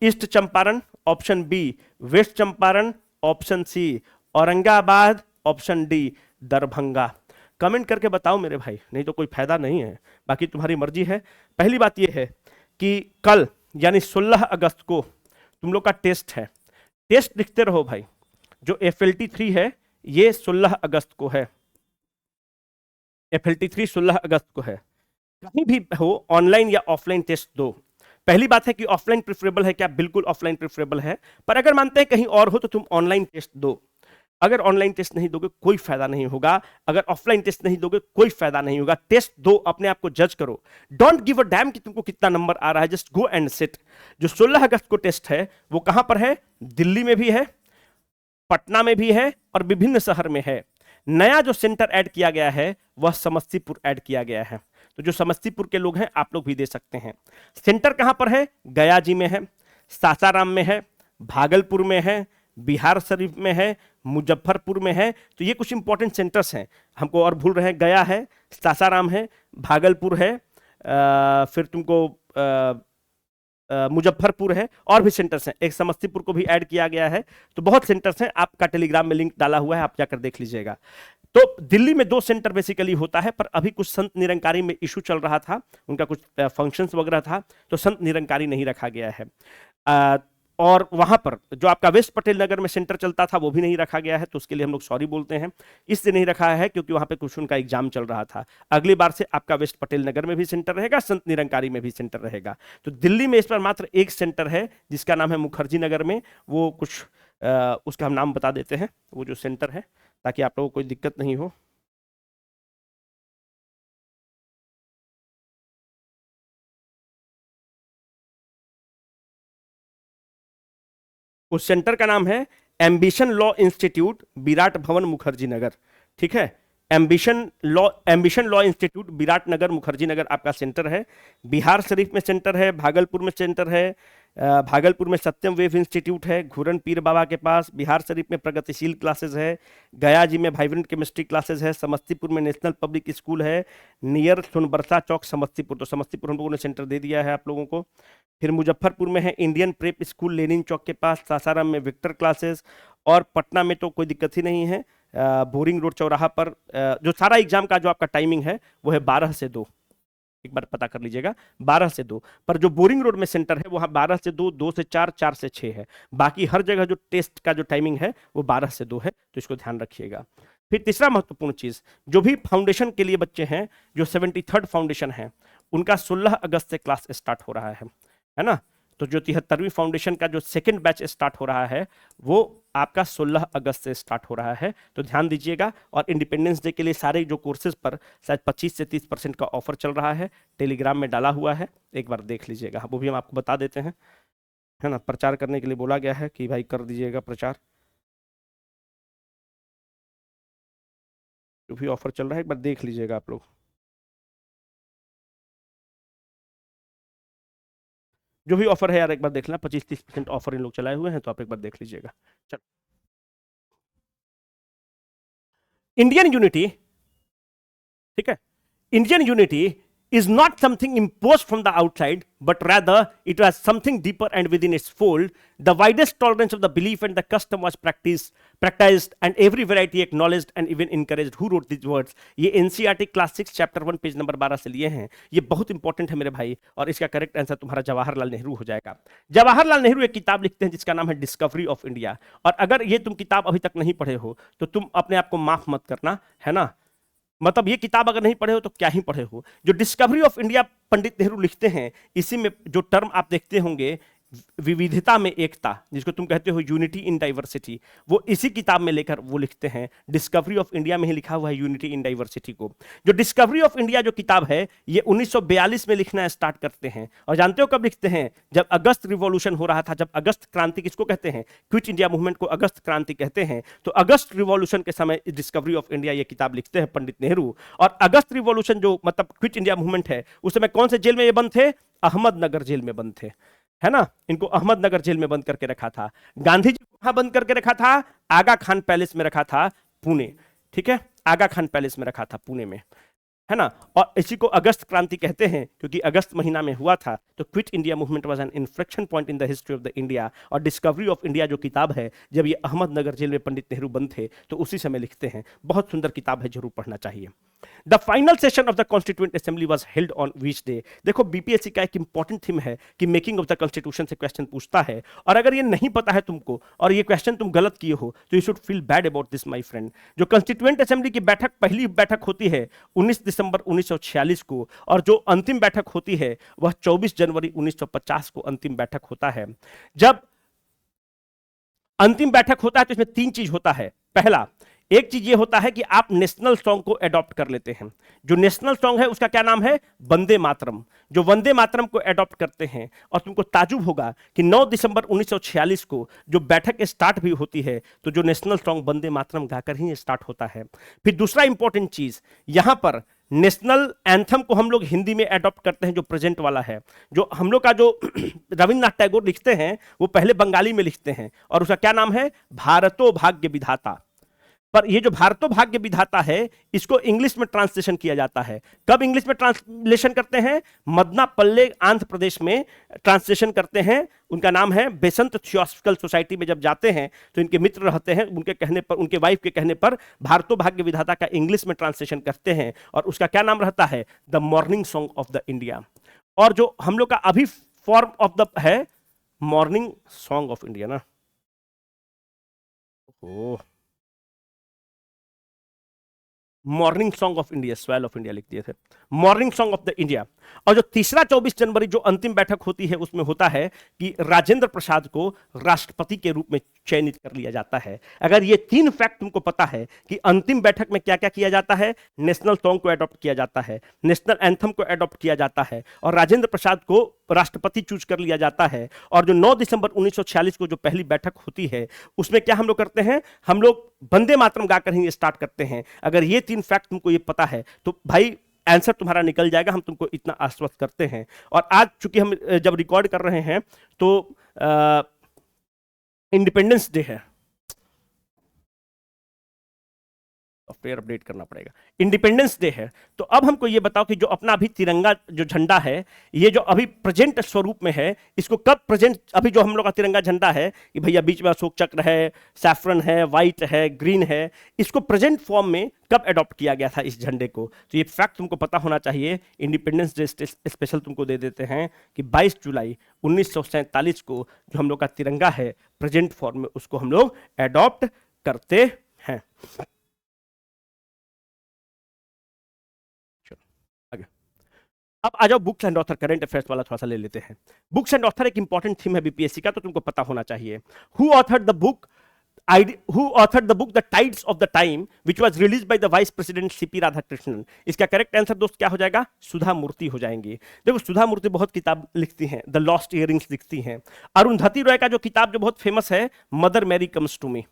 east Champaran, option B west Champaran, option C Aurangabad, option D Darbhanga. Comment करके बताओ मेरे भाई, नहीं तो कोई फायदा नहीं है, बाकी तुम्हारी मर्जी है। पहली बात यह है कि कल यानी 16 अगस्त को तुम लोग का टेस्ट है। टेस्ट लिखते रहो भाई। जो FLT 3 है ये 16 अगस्त को है। FLT 3 16 अगस्त को है। कहीं भी हो ऑनलाइन या ऑफलाइन टेस्ट दो। पहली बात है कि ऑफलाइन प्रेफरेबल है क्या? बिल्कुल ऑफलाइन प्रेफरेबल है, पर अगर मानते हैं कहीं और हो तो तुम ऑनलाइन टेस्ट दो। अगर ऑनलाइन टेस्ट नहीं दोगे कोई फायदा नहीं होगा, अगर ऑफलाइन टेस्ट नहीं दोगे कोई फायदा नहीं होगा। टेस्ट दो, अपने आप को जज करो। डोंट गिव अ डैम कि तुमको कितना नंबर आ रहा है, जस्ट गो एंड सिट। जो 16 अगस्त को टेस्ट है वो कहां पर है? दिल्ली में भी है, पटना में भी है, और विभिन्न शहर में है। नया जो सेंटर ऐड किया गया है वह समस्तीपुर ऐड किया गया है। तो जो समस्तीपुर के लोग हैं आप लोग भी दे सकते हैं। सेंटर कहां पर है? गया जी में है, सासाराम में है, भागलपुर में है, बिहार शरीफ में है, मुजफ्फरपुर में है। तो ये कुछ इंपॉर्टेंट सेंटर्स हैं, हमको और भूल रहे हैं। गया है, सासाराम है, भागलपुर है, फिर तुमको मुजफ्फरपुर है, और भी सेंटर्स हैं, एक समस्तीपुर को भी ऐड किया गया है। तो बहुत सेंटर्स हैं, आपका टेलीग्राम में लिंक डाला हुआ है, आप जाकर देख लीजिएगा। तो दिल्ली में 2 सेंटर बेसिकली होता है, पर अभी कुछ संत निरंकारी में इशू चल रहा था, उनका कुछ फंक्शंस वगैरह था, तो संत निरंकारी नहीं रखा गया है। और वहां पर जो आपका वेस्ट पटेल नगर में सेंटर चलता था वो भी नहीं रखा गया है, तो उसके लिए हम लोग सॉरी बोलते हैं। इससे नहीं रखा है क्योंकि वहां पे कुछ उनका एग्जाम चल रहा था। अगली बार से आपका वेस्ट पटेल नगर में भी सेंटर रहेगा, संत निरंकारी में भी सेंटर रहेगा। तो दिल्ली में इस पर मात्र एक सेंटर है जिसका नाम है मुखर्जी नगर में, वो कुछ उसका हम नाम बता देते हैं, वो जो सेंटर है, ताकि आप लोगों को कोई दिक्कत नहीं हो। उस सेंटर का नाम है एम्बिशन लॉ इंस्टीट्यूट, विराट भवन, मुखर्जी नगर। ठीक है, एम्बिशन लॉ इंस्टीट्यूट, विराट नगर, मुखर्जी नगर आपका सेंटर है। बिहार शरीफ में सेंटर है, भागलपुर में सेंटर है, भागलपुर में सत्यम वेव इंस्टीट्यूट है, घूरन पीर बाबा के पास। बिहार शरीफ में प्रगतिशील क्लासेस है, गया जी में वाइब्रेंट केमिस्ट्री क्लासेस है, समस्तीपुर में नेशनल पब्लिक स्कूल है, नियर सोनबरसा चौक समस्तीपुर। तो समस्तीपुर हम लोगों ने सेंटर दे दिया है आप लोगों को। फिर मुजफ्फरपुर में है इंडियन प्रेप स्कूल, लेनिन चौक के पास। सासाराम में विक्टर क्लासेस, और पटना में तो कोई दिक्कत ही नहीं है, बोरिंग रोड चौराहा पर। जो सारा एग्जाम का जो आपका टाइमिंग है वो है 12 से 2, एक बार पता कर लीजिएगा, 12 से 2। पर जो बोरिंग रोड में सेंटर है वहां 12 से 2, 2 से 4, 4 से 6 है। बाकी हर जगह जो टेस्ट का जो टाइमिंग है वो 12 से 2 है, तो इसको ध्यान रखिएगा। फिर तीसरा महत्वपूर्ण चीज, जो भी फाउंडेशन के लिए बच्चे हैं, जो 73rd फाउंडेशन है, उनका 16 अगस्त से क्लास स्टार्ट हो रहा है ना। तो जो 73वीं फाउंडेशन का जो सेकंड बैच स्टार्ट हो रहा है वो आपका 16 अगस्त से स्टार्ट हो रहा है, तो ध्यान दीजिएगा। और इंडिपेंडेंस डे के लिए सारे जो कोर्सेज पर शायद 25 से 30% का ऑफर चल रहा है, टेलीग्राम में डाला हुआ है, एक बार देख लीजिएगा, वो भी हम आपको बता देते हैं, है ना। प्रचार करने के लिए बोला गया है कि भाई कर दीजिएगा प्रचार, जो भी ऑफर चल रहा है एक बार देख लीजिएगा आप लोग। जो भी ऑफर है यार एक बार देख लेना, 25-30% ऑफर इन लोग चलाए हुए हैं, तो आप एक बार देख लीजिएगा। चलो, इंडियन यूनिटी, ठीक है, Indian unity is not something imposed from the outside, but rather it was something deeper and within its fold. The widest tolerance of the belief and the custom was practiced, and every variety acknowledged and even encouraged. Who wrote these words? ये NCERT class 6 chapter 1 page number 12 से लिए हैं। ये बहुत important है मेरे भाई, और इसका करेक्ट आंसर तुम्हारा जवाहरलाल नेहरू हो जाएगा। जवाहरलाल नेहरू एक किताब लिखते हैं जिसका नाम है डिस्कवरी ऑफ इंडिया, और अगर ये तुम किताब अभी तक नहीं पढ़े हो तो तुम अपने आप को माफ मत करना, है ना। मतलब ये किताब अगर नहीं पढ़े हो तो क्या ही पढ़े हो। जो discovery of India Pandit Nehru लिखते हैं, इसी में जो टर्म आप देखते होंगे, विविधता में एकता, जिसको तुम कहते हो यूनिटी इन डाइवर्सिटी, वो इसी किताब में लेकर वो लिखते हैं। डिस्कवरी ऑफ इंडिया में ही लिखा हुआ है यूनिटी इन डाइवर्सिटी को। जो डिस्कवरी ऑफ इंडिया जो किताब है ये 1942 में लिखना स्टार्ट करते हैं, और जानते हो कब लिखते हैं? जब अगस्त रिवॉल्यूशन हो रहा था, जब अगस्त क्रांति, किसको कहते हैं? क्विट इंडिया मूवमेंट को अगस्त क्रांति कहते हैं। तो अगस्त रिवॉल्यूशन के समय डिस्कवरी ऑफ इंडिया ये किताब लिखते हैं पंडित नेहरू। और अगस्त रिवॉल्यूशन जो मतलब क्विट इंडिया मूवमेंट है, उस समय कौन से जेल में ये बंद थे? अहमदनगर जेल में बंद थे, है ना। इनको अहमदनगर जेल में बंद करके रखा था। गांधी जी को कहां बंद करके रखा था? आगा खान पैलेस में रखा था, पुणे। ठीक है, आगा खान पैलेस में रखा था पुणे में, है ना। और इसी को अगस्त क्रांति कहते हैं क्योंकि अगस्त महीना में हुआ था। तो quit India movement was an inflection point in the history of the India. और डिस्कवरी ऑफ इंडिया जो किताब है, जब ये अहमदनगर जेल में पंडित नेहरू बंद थे तो उसी समय लिखते हैं। बहुत सुंदर किताब है, जरूर पढ़ना चाहिए। The final session of the constituent assembly was held on which day? देखो, बीपीएससी का एक इंपॉर्टेंट थीम है कि मेकिंग ऑफ द कॉन्स्टिट्यूशन से क्वेश्चन पूछता है, और अगर ये नहीं पता है तुमको और ये क्वेश्चन तुम गलत किए हो तो you should feel bad about this my friend. जो कॉन्स्टिट्यूएंट असेंबली की बैठक, पहली बैठक होती है 19 दिसंबर 1946 को, और जो अंतिम बैठक होती है वह 24 जनवरी 1950 को अंतिम बैठक होता है। जब अंतिम बैठक होता है तो इसमें 3 चीज होता है। पहला, एक चीज ये होता है कि आप नेशनल सॉन्ग को अडॉप्ट कर लेते हैं। जो नेशनल सॉन्ग है उसका क्या नाम है? वंदे मातरम। जो वंदे मातरम को अडॉप्ट करते हैं, और तुमको ताजुब होगा कि 9 दिसंबर 1946 को जो बैठक स्टार्ट भी होती है तो जो नेशनल सॉन्ग वंदे मातरम गाकर ही स्टार्ट होता है। फिर दूसरा इंपॉर्टेंट चीज, यहां पर नेशनल एंथम को हम लोग हिंदी में अडॉप्ट करते हैं, जो प्रेजेंट वाला है। जो हम लोग का जो रविन्द्रनाथ टैगोर लिखते हैं वो पहले बंगाली में लिखते हैं, और उसका क्या नाम है? भारतो भाग्य विधाता। पर ये जो भारतो भाग्य विधाता है इसको इंग्लिश में ट्रांसलेशन किया जाता है। कब इंग्लिश में ट्रांसलेशन करते हैं? मदनापल्ले आंध्र प्रदेश में ट्रांसलेशन करते हैं। उनका नाम है बेसंत थियोसॉफिकल सोसाइटी में जब जाते हैं तो इनके मित्र रहते हैं, उनके कहने पर, उनके वाइफ के कहने पर भारतो भाग्य विधाता का इंग्लिश में ट्रांसलेशन करते हैं और उसका क्या नाम रहता है? The morning song of the India. और जो हम लोग का अभी फॉर्म ऑफ द है मॉर्निंग सॉन्ग ऑफ इंडिया ना, oh, morning song of India, स्वेल ऑफ इंडिया लिख दिए थे, morning song of the India. और जो तीसरा 24 जनवरी जो अंतिम बैठक होती है उसमें होता है कि राजेंद्र प्रसाद को राष्ट्रपति के रूप में चयनित कर लिया जाता है। अगर ये तीन फैक्ट तुमको पता है कि अंतिम बैठक में क्या क्या किया जाता है, नेशनल सॉन्ग को अडॉप्ट किया जाता है, नेशनल एंथम को अडॉप्ट किया जाता है और राजेंद्र प्रसाद को राष्ट्रपति चूज कर लिया जाता है, और जो 9 दिसंबर 1946 को जो पहली बैठक होती है उसमें क्या हम लोग करते हैं? हम लोग वंदे मातरम गाकर ही स्टार्ट करते हैं। अगर ये तीन फैक्ट तुमको ये पता है तो भाई आंसर तुम्हारा निकल जाएगा, हम तुमको इतना आश्वस्त करते हैं। और आज चूंकि हम जब रिकॉर्ड कर रहे हैं तो इंडिपेंडेंस डे है, सॉफ्टवेयर अपडेट करना पड़ेगा, इंडिपेंडेंस डे है। तो अब हमको ये बताओ कि जो अपना अभी तिरंगा जो झंडा है, ये जो अभी प्रेजेंट स्वरूप में है, इसको कब प्रेजेंट, अभी जो हम लोग का तिरंगा झंडा है कि भैया बीच में अशोक चक्र है, सैफरन है, व्हाइट है, ग्रीन है, इसको प्रेजेंट फॉर्म में कब अडॉप्ट किया गया था इस झंडे को? तो ये फैक्ट तुमको पता होना चाहिए। इंडिपेंडेंस डे स्पेशल तुमको दे देते हैं कि 22 जुलाई 1947 को जो हम लोग का तिरंगा है प्रेजेंट फॉर्म में, उसको हम लोग अडॉप्ट करते हैं। अब आ जाओ books and author, current affairs वाला थोड़ा सा ले लेते हैं। बुक्स एंड ऑथर एक इंपॉर्टेंट थीम है बीपीएससी का, तो तुमको पता होना चाहिए। Who authored the book the tides of the time which was released by the vice president CP Radhakrishnan? इसका करेक्ट आंसर दोस्त क्या हो जाएगा? सुधा मूर्ति हो जाएंगी। देखो सुधा मूर्ति बहुत किताब लिखती हैं, द लॉस्ट इयरिंग्स लिखती हैं। अरुंधति रॉय का जो किताब जो बहुत फेमस है, Mother Mary comes to me.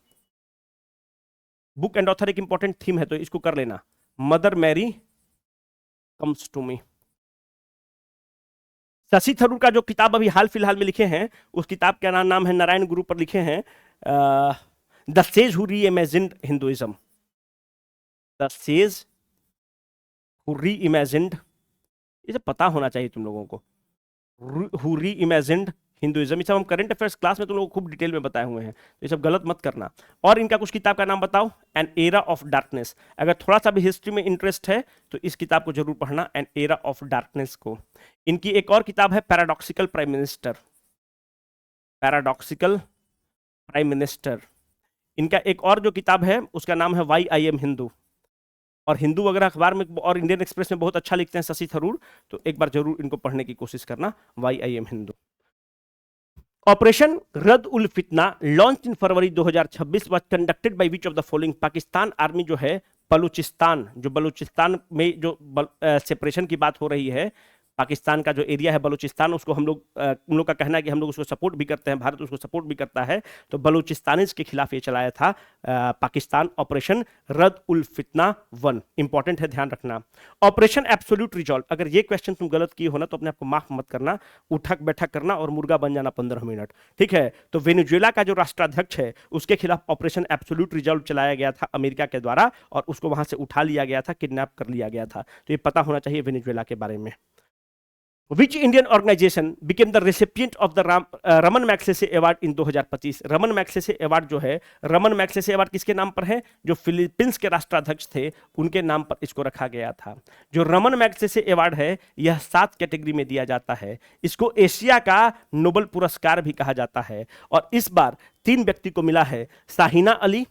Book and author एक इंपॉर्टेंट थीम है तो इसको कर लेना, Mother Mary comes to me. Shashi Tharoor का जो किताब अभी हाल फिलहाल में लिखे हैं, उस किताब का नाम है नारायण गुरु पर लिखे हैं, the sage who reimagined Hinduism. The sage who reimagined, ये पता होना चाहिए तुम लोगों को, हु री-इमेजिन्ड हिंदुइज्म। ये सब हम करंट अफेयर्स क्लास में तुम लोगों को खूब डिटेल में बताए हुए हैं, तो ये सब गलत मत करना। और इनका कुछ किताब का नाम बताओ, एन एरा ऑफ डार्कनेस। अगर थोड़ा सा भी हिस्ट्री में इंटरेस्ट है तो इस किताब को जरूर पढ़ना, एन एरा ऑफ डार्कनेस को। इनकी एक और किताब है paradoxical prime minister, paradoxical prime minister. इनका एक और जो किताब है उसका नाम है वाई आई एम हिंदू। और हिंदू वगैरह अखबार में और इंडियन एक्सप्रेस में बहुत अच्छा लिखते हैं शशि थरूर, तो एक बार जरूर इनको पढ़ने की कोशिश करना, why I am Hindu. Operation Radd ul Fitna launch in February 2026 was conducted by which of the following? Pakistan army जो है बलूचिस्तान, जो बलूचिस्तान में जो सेपरेशन की बात हो रही है, पाकिस्तान का जो एरिया है बलूचिस्तान, उसको हम लोग, उन लोग का कहना है कि हम लोग उसको सपोर्ट भी करते हैं, भारत उसको सपोर्ट भी करता है, तो बलूचिस्तानीज के खिलाफ ये चलाया था पाकिस्तान ऑपरेशन रद उल फितना 1। इंपॉर्टेंट है, ध्यान रखना। ऑपरेशन एब्सोल्यूट रिजॉल्व, अगर ये क्वेश्चन तुम गलत किए हो ना तो अपने आपको माफ मत करना, उठक बैठक करना और मुर्गा बन जाना 15 मिनट, ठीक है? तो वेनेजुएला का जो राष्ट्राध्यक्ष है उसके खिलाफ ऑपरेशन एब्सोल्यूट रिजॉल्व चलाया गया था अमेरिका के द्वारा, और उसको वहां से उठा लिया गया था, किडनैप कर लिया गया था। तो ये पता होना चाहिए वेनेजुएला के बारे में। Which Indian organization became the recipient of the Raman Magsaysay award in 2025? Raman Magsaysay award जो है, रमन मैग्सेसे अवार्ड किसके नाम पर है? जो फिलीपींस के राष्ट्राध्यक्ष थे उनके नाम पर इसको रखा गया था। जो रमन मैग्सेसे अवार्ड है यह 7 कैटेगरी में दिया जाता है। इसको एशिया का नोबेल पुरस्कार भी कहा जाता है, और इस बार 3 व्यक्ति को मिला है। साहिना अली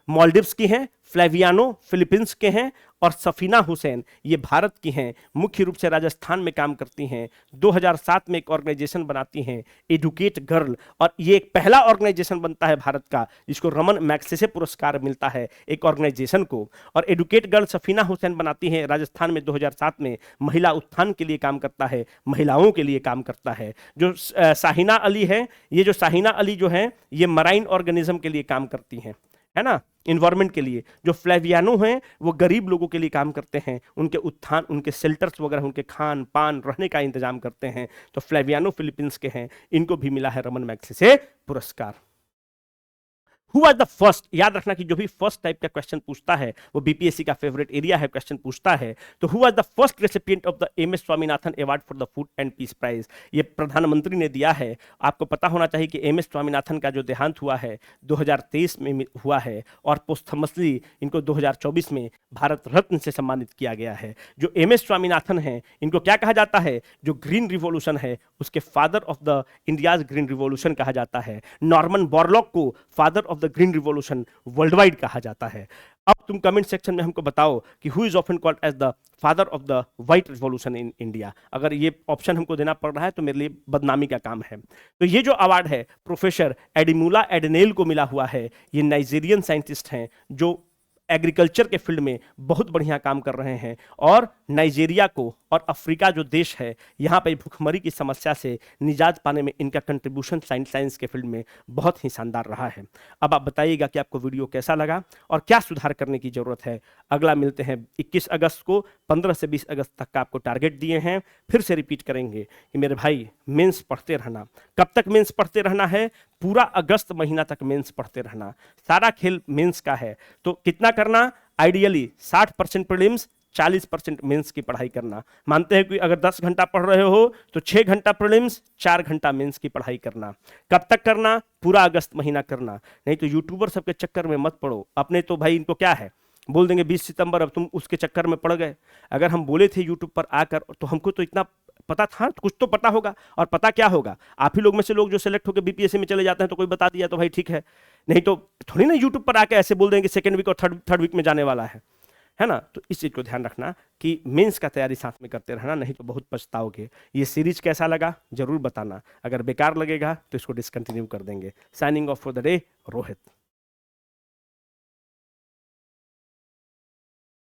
मालदीव्स की हैं, फ्लेवियानो फिलीपींस के हैं, और सफीना हुसैन ये भारत की हैं, मुख्य रूप से राजस्थान में काम करती हैं। 2007 में एक ऑर्गेनाइजेशन बनाती हैं एडुकेट गर्ल, और ये एक पहला ऑर्गेनाइजेशन बनता है भारत का जिसको रमन मैग्सेसे पुरस्कार मिलता है एक ऑर्गेनाइजेशन को। और एडुकेट गर्ल सफीना हुसैन बनाती हैं राजस्थान में 2007 में, महिला उत्थान के लिए काम करता है, महिलाओं के लिए काम करता है। जो साहिना अली है, ये जो साहिना अली जो है ये मराइन ऑर्गेनिज्म के लिए काम करती हैं, है ना, इन्वायरमेंट के लिए। जो फ्लेवियानो हैं वो गरीब लोगों के लिए काम करते हैं, उनके उत्थान, उनके शेल्टर्स वगैरह, उनके खान पान रहने का इंतजाम करते हैं। तो फ्लेवियानो फिलीपींस के हैं, इनको भी मिला है रमन मैग्सेसे पुरस्कार। हु वाज द फर्स्ट, याद रखना कि जो भी फर्स्ट टाइप का क्वेश्चन पूछता है वो बीपीएससी का फेवरेट एरिया है, क्वेश्चन पूछता है। तो who was the first recipient of the M S Swaminathan award for the food and peace prize, ये प्रधानमंत्री ने दिया है। आपको पता होना चाहिए कि एम एस स्वामीनाथन का जो देहांत हुआ है 2023 में हुआ है और पोस्टमसली इनको 2024 में भारत रत्न से सम्मानित किया गया है। जो एम एस स्वामीनाथन हैं इनको क्या कहा जाता है, जो ग्रीन रिवॉल्यूशन है उसके father of the India's green revolution कहा जाता है। नॉर्मन बोरलॉग को father of the green revolution world wide कहा जाता है। अब तुम कमेंट सेक्शन में हमको बताओ कि who is often called as the father of the white revolution in India. अगर ये ऑप्शन हमको देना पड़ रहा है तो मेरे लिए बदनामी का काम है। तो ये जो अवार्ड है प्रोफेसर एडिमुला एडनेल को मिला हुआ है। ये नाइजीरियन साइंटिस्ट हैं जो एग्रीकल्चर के फील्ड में बहुत बढ़िया काम कर रहे हैं और नाइजीरिया को और अफ्रीका जो देश है यहाँ पे भूखमरी की समस्या से निजात पाने में इनका कंट्रीब्यूशन साइंस के फील्ड में बहुत ही शानदार रहा है। अब आप बताइएगा कि आपको वीडियो कैसा लगा और क्या सुधार करने की जरूरत है। अगला मिलते हैं 21 अगस्त को। 15 से 20 अगस्त तक का आपको टारगेट दिए हैं। फिर से रिपीट करेंगे कि मेरे भाई मेंस पढ़ते रहना। कब तक मेंस पढ़ते रहना है? पूरा अगस्त महीना तक मेंस पढ़ते रहना। सारा खेल मेंस का है। तो कितना करना? आइडियली 60% प्रीलिम्स, 40% मेंस की पढ़ाई करना। मानते हैं कि अगर 10 घंटा पढ़ रहे हो तो 6 घंटा प्रीलिम्स, 4 घंटा मेंस की पढ़ाई करना। कब तक करना? पूरा अगस्त महीना करना। नहीं तो यूट्यूबर सबके चक्कर में मत पड़ो। अपने तो भाई इनको क्या है, बोल देंगे 20 सितंबर, अब तुम उसके चक्कर में पड़ गए। अगर हम बोले थे यूट्यूब पर आकर तो हमको तो इतना पता था, कुछ तो पता होगा। और पता क्या होगा, आप ही लोग में से लोग जो सेलेक्ट होकर बीपीएससी में चले जाते हैं तो कोई बता दिया तो भाई ठीक है। नहीं तो थोड़ी ना यूट्यूब पर आके ऐसे बोल देंगे सेकेंड वीक और थर्ड वीक में जाने वाला है ना। तो इस चीज को ध्यान रखना कि मेंस का तैयारी साथ में करते रहना, नहीं तो बहुत पछताओगे। ये सीरीज कैसा लगा जरूर बताना। अगर बेकार लगेगा तो इसको डिसकंटिन्यू कर देंगे। Signing off for the day, Rohit.